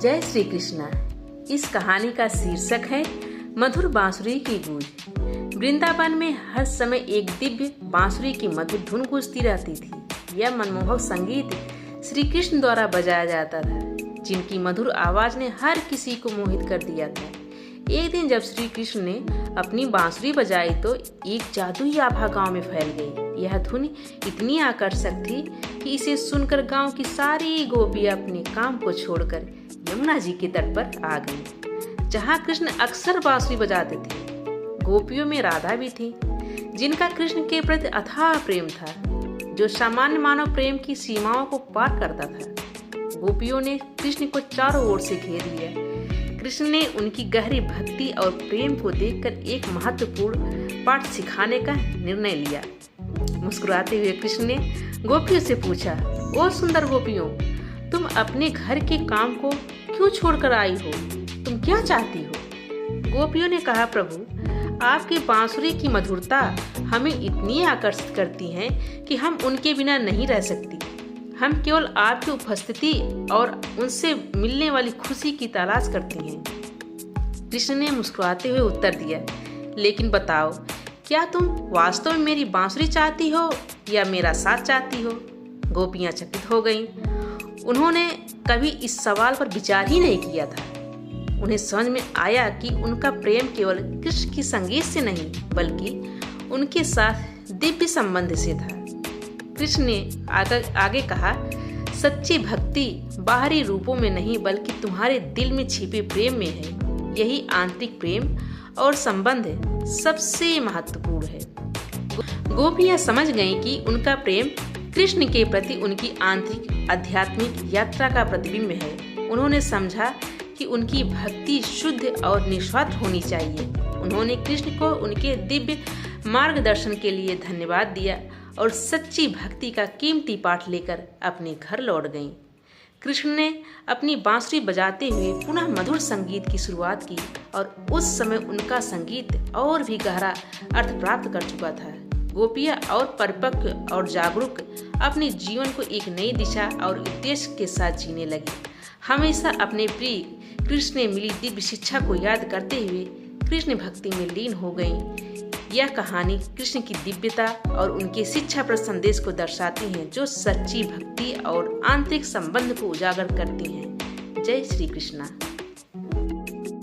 जय श्री कृष्णा। इस कहानी का शीर्षक है मधुर बांसुरी की गूंज। वृंदावन में हर समय एक दिव्य बांसुरी की मधुर धुन गूंजती रहती थी। यह मनमोहक संगीत श्री कृष्ण द्वारा बजाया जाता था, जिनकी मधुर आवाज ने हर किसी को मोहित कर दिया था। एक दिन जब श्री कृष्ण ने अपनी बांसुरी बजाई तो एक जादुई आभा गांव में फैल गई। यह धुन इतनी आकर्षक थी कि इसे सुनकर गांव की सारी गोपियां अपने काम को छोड़कर यमुना जी के तट पर आ गईं, जहां कृष्ण अक्सर बांसुरी बजाते थे। गोपियों में राधा भी थी, जिनका कृष्ण के प्रति अथाह प्रेम था, जो सामान्य मानव प्रेम की सीमाओं को पार करता था। गोपियों ने कृष्ण को चारों ओर से घेर लिया। कृष्ण ने उनकी गहरी भक्ति और प्रेम को देखकर एक महत्वपूर्ण पाठ सिखाने का निर्णय लिया। मुस्कुराते हुए कृष्ण ने गोपियों से पूछा, ओ सुंदर गोपियों, तुम अपने घर के काम को क्यों छोड़कर आई हो? तुम क्या चाहती हो? गोपियों ने कहा, प्रभु, आपकी बांसुरी की मधुरता हमें इतनी आकर्षित करती है कि हम उनके बिना नहीं रह सकती। हम केवल आपकी उपस्थिति और उनसे मिलने वाली खुशी की तलाश करती हैं। कृष्ण ने मुस्कुराते हुए उत्तर दिया, लेकिन बताओ, क्या तुम वास्तव में मेरी बांसुरी चाहती हो या मेरा साथ चाहती हो? गोपियां चकित हो गईं। उन्होंने कभी इस सवाल पर विचार ही नहीं किया था। उन्हें समझ में आया कि उनका प्रेम केवल कृष्ण की संगीत से नहीं, बल्कि उनके साथ दिव्य संबंध से था। कृष्ण ने आगे कहा, सच्ची भक्ति बाहरी रूपों में नहीं बल्कि तुम्हारे दिल में छिपे प्रेम में है। यही आंतरिक प्रेम और संबंध सबसे महत्वपूर्ण है। गोपियां समझ गईं कि उनका प्रेम कृष्ण के प्रति उनकी आंतरिक आध्यात्मिक यात्रा का प्रतिबिंब है। उन्होंने समझा कि उनकी भक्ति शुद्ध और निस्वार्थ होनी चाहिए। उन्होंने कृष्ण को उनके दिव्य मार्गदर्शन के लिए धन्यवाद दिया और सच्ची भक्ति का कीमती पाठ लेकर अपने घर लौट गईं। कृष्ण ने अपनी बांसुरी बजाते हुए पुनः मधुर संगीत की शुरुआत की और उस समय उनका संगीत और भी गहरा अर्थ प्राप्त कर चुका था। गोपियां और परिपक्व और जागरूक अपने जीवन को एक नई दिशा और उद्देश्य के साथ जीने लगी। हमेशा अपने प्रिय कृष्ण ने मिली दिव्य शिक्षा को याद करते हुए कृष्ण भक्ति में लीन हो गईं। यह कहानी कृष्ण की दिव्यता और उनके शिक्षा पर संदेश को दर्शाती है, जो सच्ची भक्ति और आंतरिक संबंध को उजागर करती हैं। जय श्री कृष्णा।